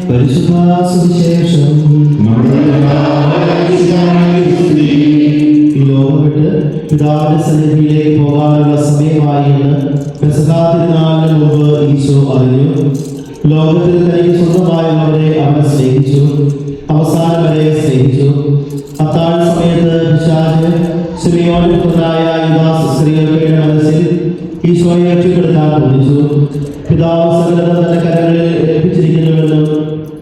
പരിശുദ്ധ സുവിശേഷം. ഈ ലോകം വിട്ട് പിതാവിന്റെ സന്നിധിയിലേക്ക് പോകാനുള്ള സമയമായി എന്ന് പെസഹാ തിരുനാളിന് മുമ്പ് ഈശോ അറിഞ്ഞു. ലോകത്തിൽ തനിക്ക് സ്വന്തമായുള്ളവരെ അവൻ സ്നേഹിച്ചു, അവസാനം വരെ സ്നേഹിച്ചു. അത്താഴ സമയത്ത് പിശാച് ശിമയോന്റെ പുത്രനായ യൂദാസ് ഇസ്കറിയോത്തയുടെ മനസ്സിൽ ഈശോയെ ഒറ്റപ്പെടുത്താൻ തോന്നിച്ചു. പിതാവ് സകലത തന്റെ കരങ്ങളിൽ ഏൽപ്പിച്ചിരിക്കുന്നുവെന്നും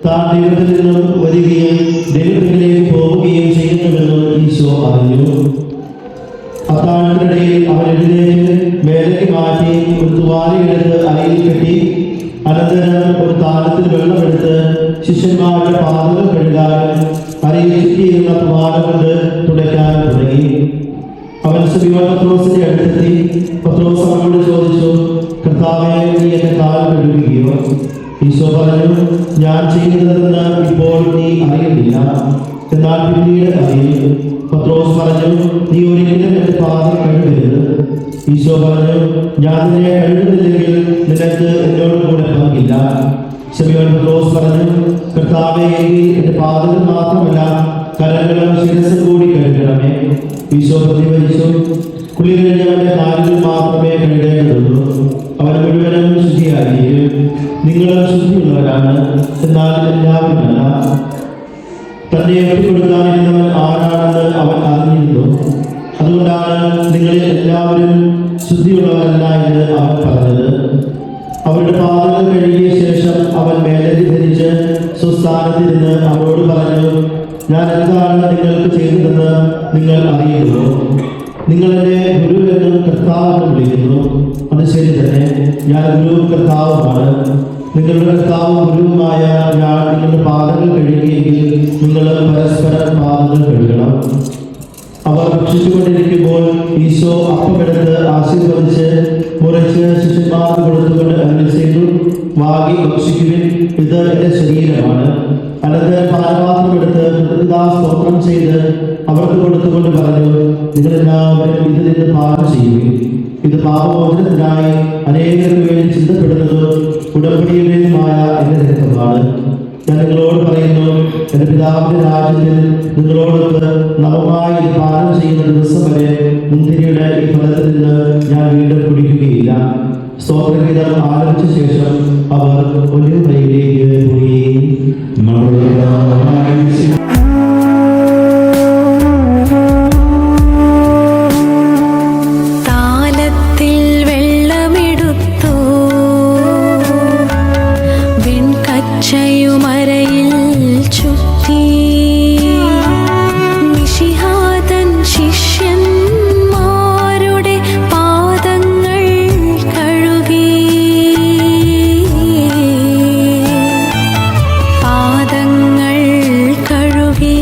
താൻ ദൈവത്തിൽ നിന്നും വരികയും ദൈവത്തിലേക്ക് പോവുകയും ചെയ്യുന്നുവെന്നും ഈശോ അറിഞ്ഞു. അത്താഴത്തിനിടയിൽ അവൻ എഴുന്നേറ്റ് മേലേക്ക് മാറ്റി ഒരു തുവാലയെടുത്ത് അരയിൽ കെട്ടി അനന്തരം ഒരു താലത്തിൽ വെള്ളമെടുത്ത് ശിഷ്യന്മാരുടെ പാദങ്ങൾ കഴുകാൻ അരയിൽ ചുറ്റിയിരുന്ന തുവാല കൊണ്ട് തുടയ്ക്കാൻ തുടങ്ങി. അവൻ ശിമയോൻ പത്രോസിന്റെ അടുത്തെത്തി. പത്രോസ് അവനോട് ചോദിച്ചു, കർത്താവേ, നീ എന്റെ കാൽ കഴുകുകയോ? ഈശോ പറഞ്ഞു, ഞാൻ ചെയ്യുന്നതെന്ന് ഇപ്പോൾ നീ അറിയുന്നില്ല, എന്നാൽ പിന്നീട് അറിയും. പത്രോസ് പറഞ്ഞു, നീ ഒരിക്കലും എന്റെ പാദം കഴുകരുത്. ഈശോ പറഞ്ഞു, ഞാൻ നിന്നെ കഴുകുന്നില്ലെങ്കിൽ നിനക്ക് എന്നോട് കൂടെ പങ്കില്ല. ശിമയോൻ പത്രോസ് പറഞ്ഞു, കർത്താവേ, എന്റെ പാദങ്ങൾ മാത്രമല്ല കരങ്ങളും ശിരസും കൂടി കഴുകണമേ. ഈശോ പ്രതികരിച്ചു, കുളി കഴിഞ്ഞവന്റെ കാലുകൾ മാത്രമേ കഴുകേണ്ടതുള്ളൂ, അവൻ മുഴുവനും ശുദ്ധിയായിരിക്കും. നിങ്ങളും ശുദ്ധിയുള്ളവരാണ്, എന്നാൽ എല്ലാവരുമല്ല. തന്നെ ഒറ്റിക്കൊടുക്കാനിരുന്നവൻ ആരാണെന്ന് അവൻ അറിഞ്ഞിരുന്നു. അതുകൊണ്ടാണ് നിങ്ങളിൽ എല്ലാവരും ശുദ്ധിയുള്ളവരല്ല എന്ന് അവൻ പറഞ്ഞത്. അവരുടെ പാദങ്ങൾ കഴുകിയ ശേഷം അവൻ മേലങ്കി ധരിച്ച് സ്വസ്ഥാനത്തിരുന്ന് അവരോട് പറഞ്ഞു, ഞാൻ എന്താണ് നിങ്ങൾക്ക് ചെയ്തതെന്ന് നിങ്ങൾ അറിയുന്നു. നിങ്ങൾ എന്നെ ഗുരു എന്നും കർത്താവെന്നും വിളിക്കുന്നു. അത് ശരി തന്നെ, ഞാൻ ഗുരുവും കർത്താവുമാണ്. നിങ്ങളുടെ കർത്താവും ഗുരുവുമായ ഞാൻ നിങ്ങളുടെ പാദങ്ങൾ കഴുകിയെങ്കിൽ നിങ്ങൾ പരസ്പരം പാദങ്ങൾ കഴുകണം. അവർ ഭക്ഷിച്ചുകൊണ്ടിരിക്കുമ്പോൾ ഈശോ അപ്പമെടുത്ത് ആശീർവദിച്ച് മുറിച്ച് ശിഷ്യന്മാർക്ക് കൊടുത്തുകൊണ്ട് അരുളി ചെയ്തു, വാങ്ങി ഭക്ഷിക്കുവിൻ, ഇത് എന്റെ ശരീരമാണ്. അനന്തരം പാനപാത്രമെടുത്ത് സ്തോത്രം ചെയ്ത് അവർക്ക് കൊടുത്തുകൊണ്ട് പറഞ്ഞു, നിങ്ങളെല്ലാവരും ഇതിൽ നിന്ന് പാനം ചെയ്യുവിൻ. ഇത് പാപമോചനത്തിനായി അനേകർക്ക് വേണ്ടി ചിന്തപ്പെടുന്നതും ഉടമ്പടിയുടേതുമായ എന്റെ രക്തമാണ്. ഞാൻ നിങ്ങളോട് പറയുന്നു, എന്റെ പിതാവിന്റെ രാജ്യത്തിൽ നിങ്ങളോടൊത്ത് നവമായി പാനം ചെയ്യുന്ന ദിവസം വരെ മുന്തിരിയുടെ ഈ ഫലത്തിൽ നിന്ന് ഞാൻ വീണ്ടും കുടിക്കുകയില്ല. സ്തോത്രഗീതം ആരംഭിച്ച ശേഷം അവർ ഒലിവുമലയിലേക്ക് പോയി. കഴുകി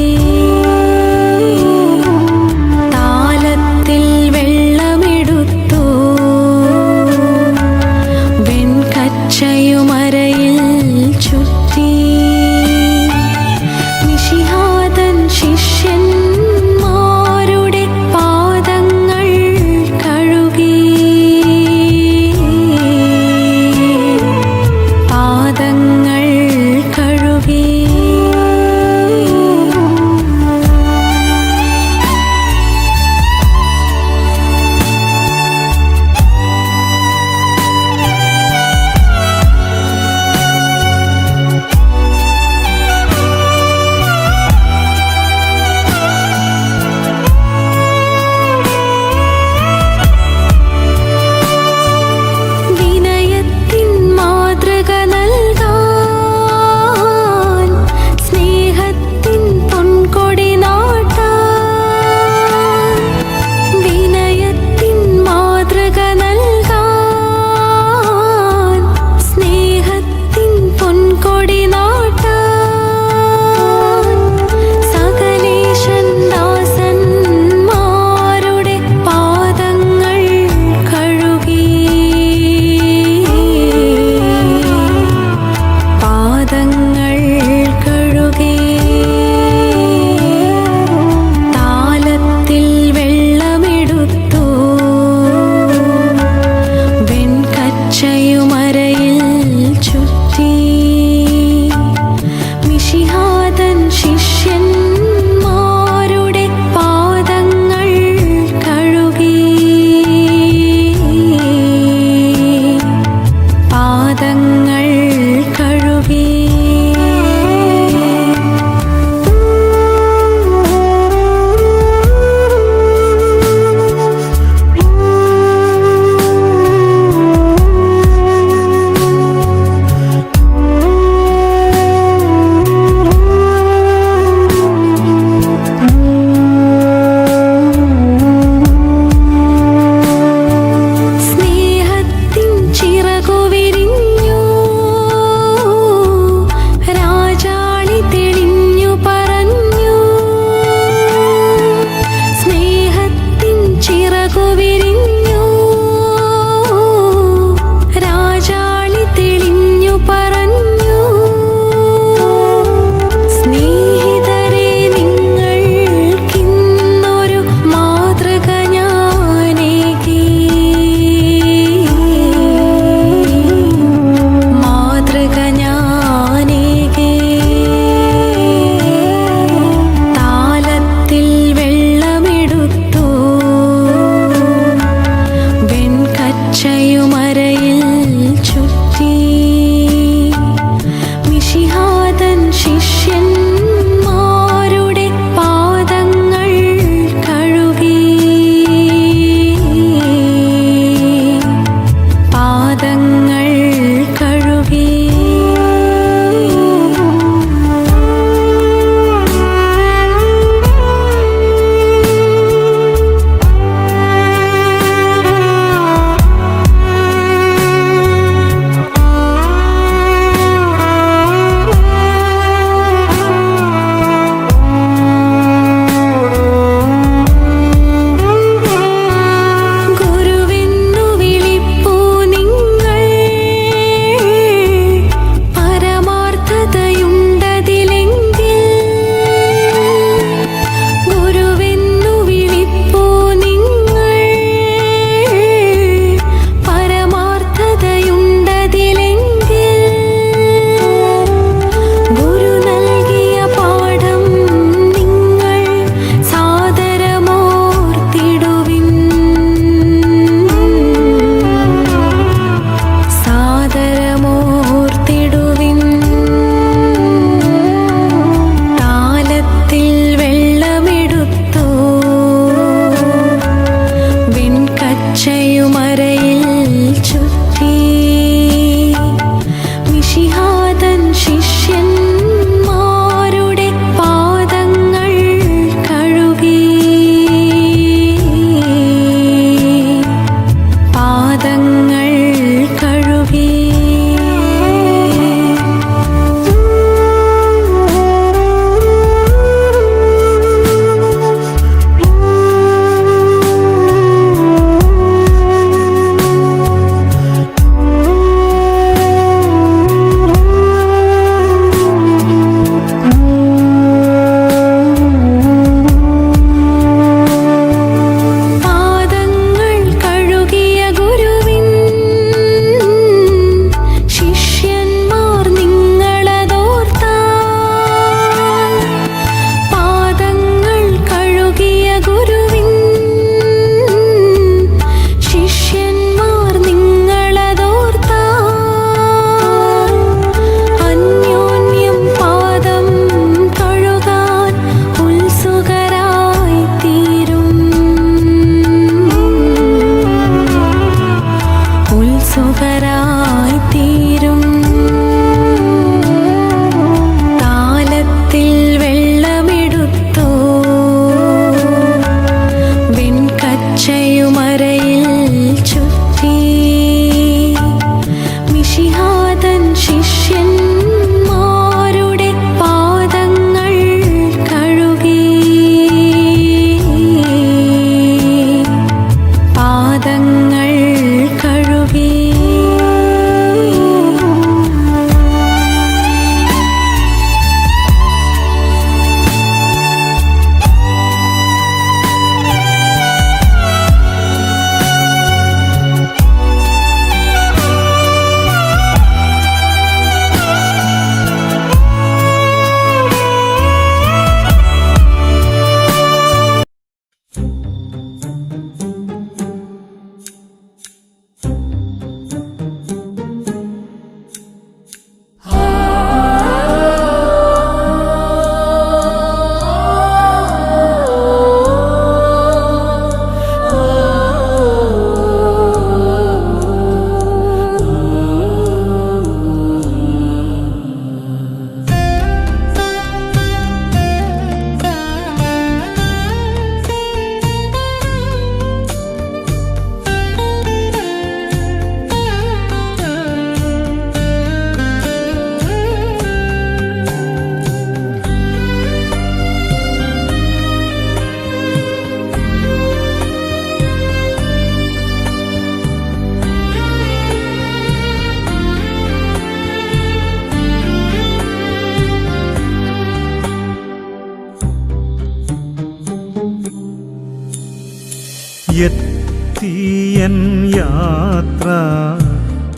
എത്തിയൻ യാത്ര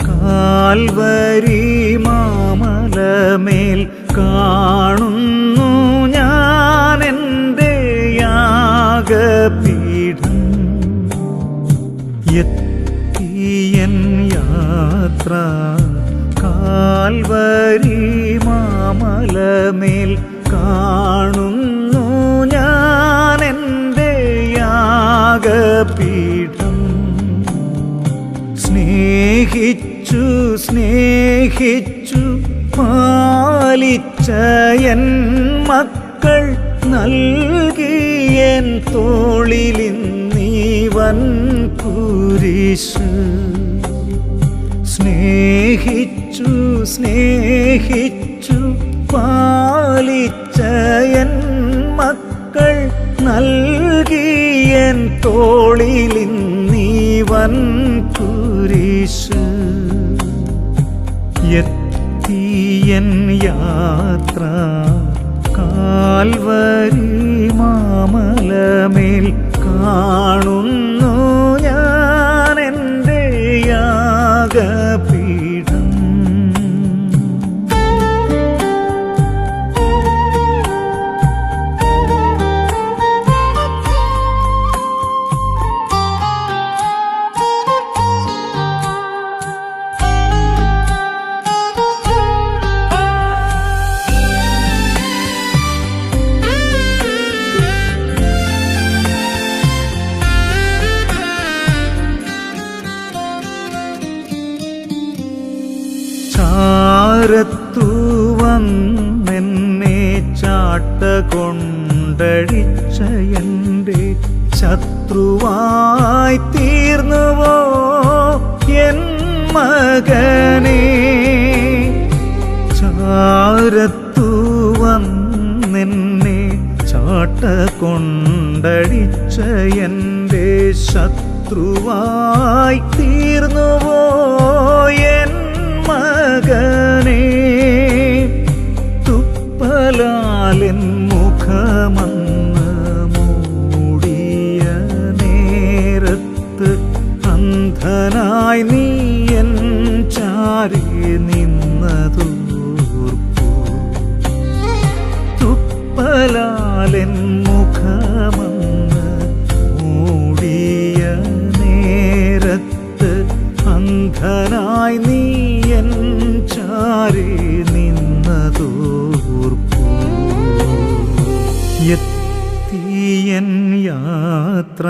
കാൽവരി മാമലമേൽ കാണുന്നു ഞാൻ എൻ്റെ യാഗപീഠം. എത്തിയൻ യാത്ര കാൽവരി മാമലമേൽ കാണുന്നു ഞാൻ എൻ്റെ യാഗപീഠം. സ്നേഹിച്ചു സ്നേഹിച്ചു പാലിച്ച എൻ മക്കൾ നൽകിയൻ തോളിലിന്നീവൻ കുരിശ്. സ്നേഹിച്ചു സ്നേഹിച്ചു പാലിച്ച എൻ മക്കൾ നൽകിയൻ തോളിലിന്നീവൻ കുരിശ്. എത്തിയൻ യാത്ര കാൽവരി മാമലമേൽ കാണുന്നു ഞാൻ എൻ്റെ യാഗപീഠം. ചാരത്തു വന്നെന്നെ ചാട്ട കൊണ്ടഴിച്ച എൻ്റെ ശത്രുവായി തീർന്നുവോ എൻ മകനേ. ചാരത്തു വന്നെന്നെ ചാട്ട കൊണ്ടഴിച്ച എൻ്റെ ശത്രുവായി തീർന്നുവോ എൻ മകനേ. തുപ്പലാലെൻ മുഖമന്ന് മൂടിയ നേരത്ത് അന്ധനായി നീ എൻ ചാരി നിന്നതോർപ്പു. തുപ്പലാലെൻ മുഖമന്ന് മൂടിയ നേരത്ത് അന്ധനായി നീ എൻ ചാരി നിന്നതോർപ്പു. എത്തിയൻ യാത്ര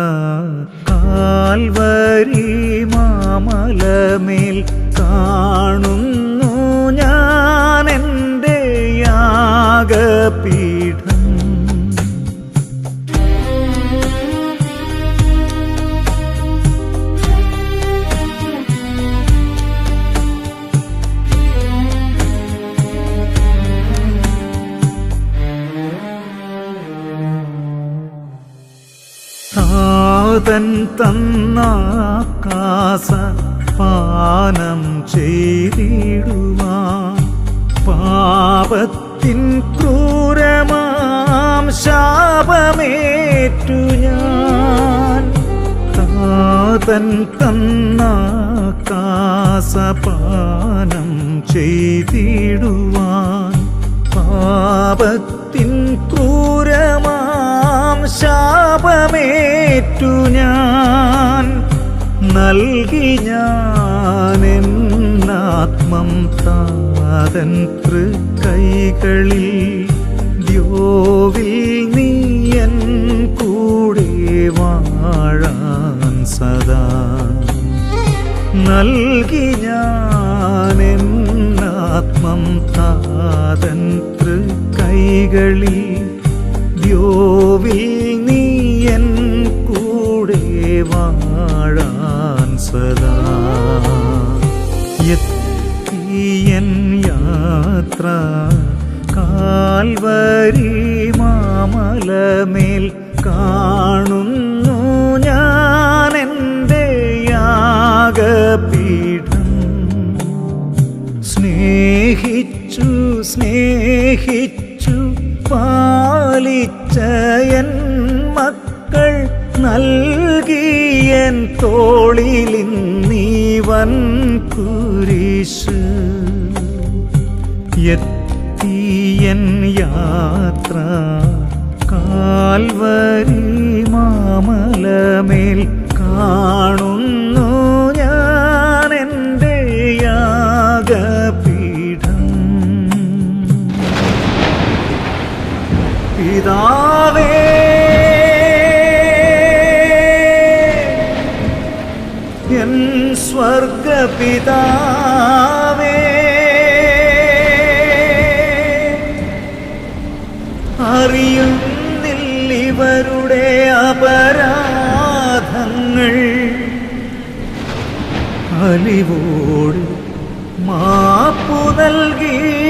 കാൽവരി മാമലമേൽ കാണുന്നു ഞാൻ എൻ്റെ യാഗപീഠം. താതൻ തന്നാകാശ പാനം ചെയ്തിടുവാൻ പാപത്തിൻ ക്രൂരമാം ശാപമേറ്റു ഞാൻ. താതൻ തന്നാകാശ പാനം ചെയ്തിടുവാൻ പാപത്തിൻ ക്രൂരമാം ശാപമേറ്റു ഞാൻ. നൽകി ഞാൻ എന്നാത്മം താതൻ തൃക്കൈകളിൽ. ദ്യോവിൽ നീ എൻ കൂടെ വാഴാൻ സദാ. നൽകി ഞാൻ എന്നാത്മം താതൻ തൃക്കൈകളിൽ. ദ്യോവിൽ നീ എൻ കൂടെ വാഴാൻ സദാ. എത്തിയൻ യാത്ര കാൽവരി മാമലമേൽ കാണുന്നു ഞാൻ എൻ്റെ യാഗപീഠം. സ്നേഹിച്ചു സ്നേഹിച്ചു പാലിച്ച എൻ മക്കൾ നൽകിയ തോളിലിന്നീവൻ കുരിശ് എത്തിയൻ യാത്ര കാൽവരി മാമലമേൽ കാണുന്നു ഞാൻ എൻ്റെ യാഗപീഠം. പിതാവേ, എൻ സ്വർഗപിതാവേ, അറിയുന്നില്ലിവരുടെ അപരാധങ്ങൾ. അലിവോട് മാപ്പു നൽകിയിടേണമേ.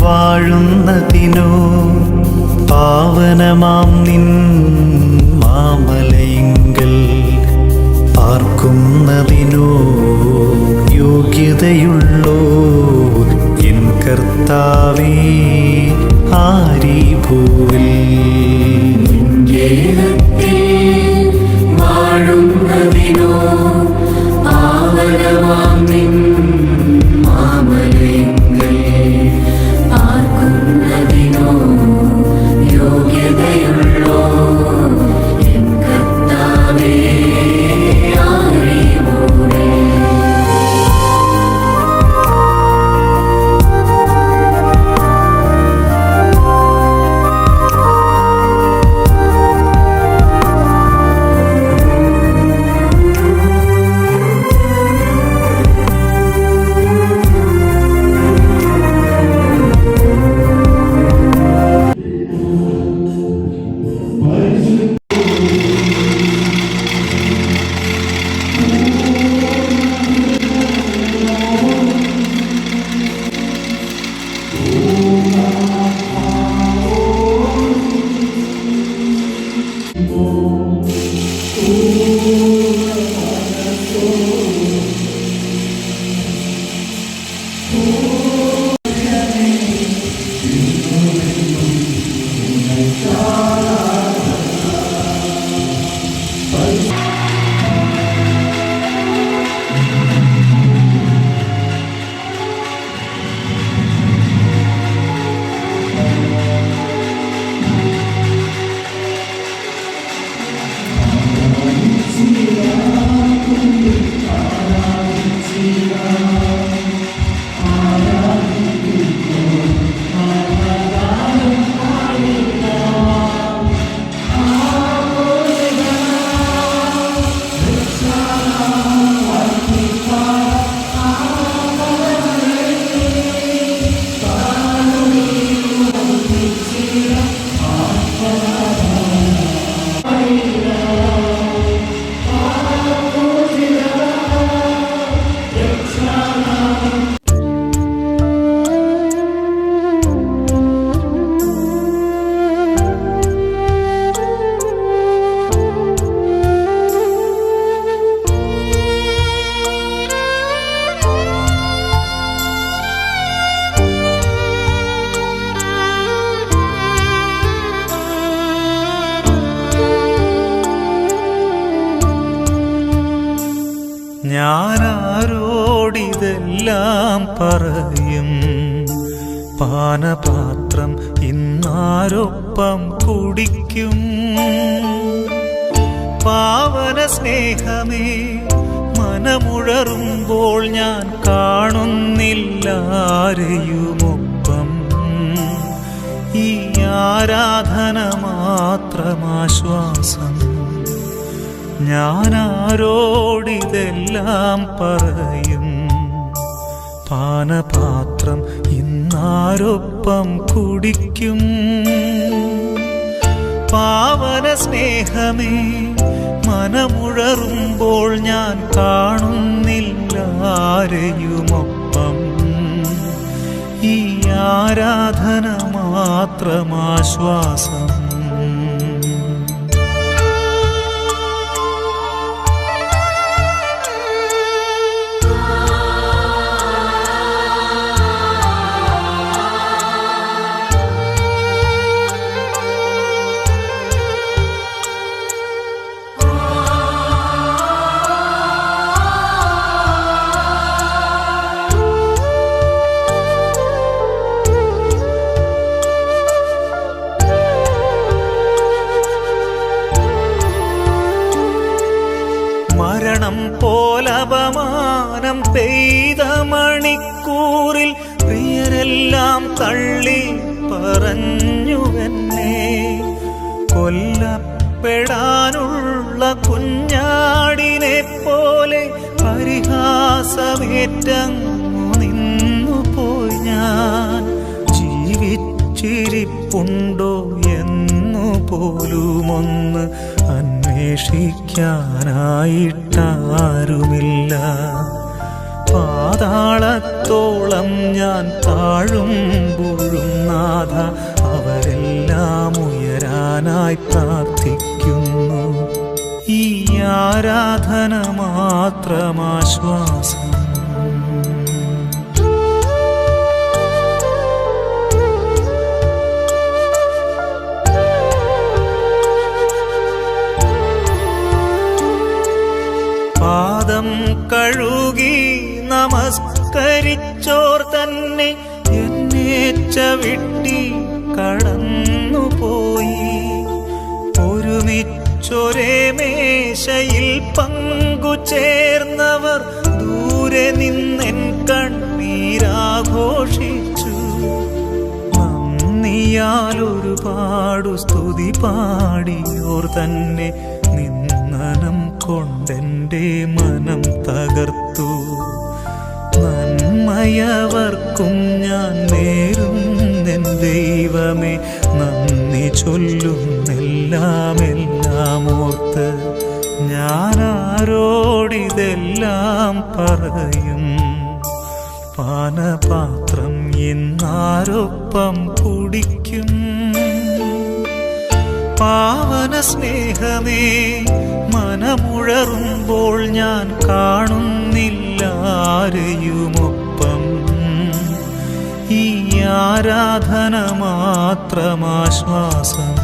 വാഴുന്നതിനോ പാവനമാം നിൻ മാമലയിങ്കൽ പാർക്കുന്നതിനോ യോഗ്യതയുള്ളോ എൻ കർത്താവേ ആരീ ഭൂവിൽ. വാഴുന്നതിനോ പാവനമാം നിൻ മാമലയിങ്കൽ പാർക്കുന്നതിനോ യോഗ്യതയുള്ളോ എൻ കർത്താവേ ആരീ ഭൂവിൽ. ഞാനാരോടിതെല്ലാം പറയും, പാനപാത്രം ഇന്നാരൊപ്പം കുടിക്കും. പാവന സ്നേഹമേ മനമുഴറുമ്പോൾ ഞാൻ കാണുന്നില്ലാരെയുമൊപ്പം. ഈ ആരാധന മാത്രമാശ്വാസം. ഞാനാരോടിതെല്ലാം പറയും? പാനപാത്രം ഇന്നാരൊപ്പം കുടിക്കും? പാവന സ്നേഹമേ, മനമുഴറുമ്പോൾ ഞാൻ കാണുന്നില്ല ആരെയുമൊപ്പം. ഈ ആരാധന മാത്രമാശ്വാസം. മരണം പോലപമാനം പെയ്ത മണിക്കൂറിൽ പ്രിയരെല്ലാം തള്ളി പറഞ്ഞുവെന്നെ. കൊല്ലപ്പെടാനുള്ള കുഞ്ഞാടിനെ പോലെ പരിഹാസമേറ്റങ്ങു നിന്നുപോയി ഞാൻ. ജീവിച്ചിരിപ്പുണ്ടോ എന്നു പോലുമൊന്ന് അന്വേഷിക്കാനായിട്ടാരുമില്ല. പാതാളത്തോളം ഞാൻ താഴുമ്പോഴും നാഥ, അവരെല്ലാം ഉയരാനായി പ്രാർത്ഥിക്കുന്നു. ഈ ആരാധന മാത്രമാശ്വാസം. പാദം കഴുകി നമസ്കരിച്ചോർ തന്നെ എന്നെ ചവിട്ടി കടന്നുപോയി. ഒരുമിച്ചൊരേ മേശയിൽ പങ്കുചേർന്നവർ ദൂരെ നിന്നെൻ കണ്ണീരാഘോഷിച്ചു. നന്ദിയാൽ ഒരുപാടു സ്തുതി പാടിയോർ തന്നെ നിന്ദനം കൊണ്ടെൻ്റെ മനം തകർത്തു. നന്മയവർക്കും ഞാൻ നേരുന്നെൻ ദൈവമേ, നന്ദി ചൊല്ലുന്നെല്ലാം ഓർത്ത്. ഞാനാരോടിതെല്ലാം പറയും? പാനപാത്രം ഇന്നാരൊപ്പം കുടിക്കും? പാവന സ്നേഹമേ, മനമുഴറുമ്പോൾ ഞാൻ കാണുന്നില്ല ആരെയുമൊപ്പം. ഈ ആരാധന മാത്രമാശ്വാസം.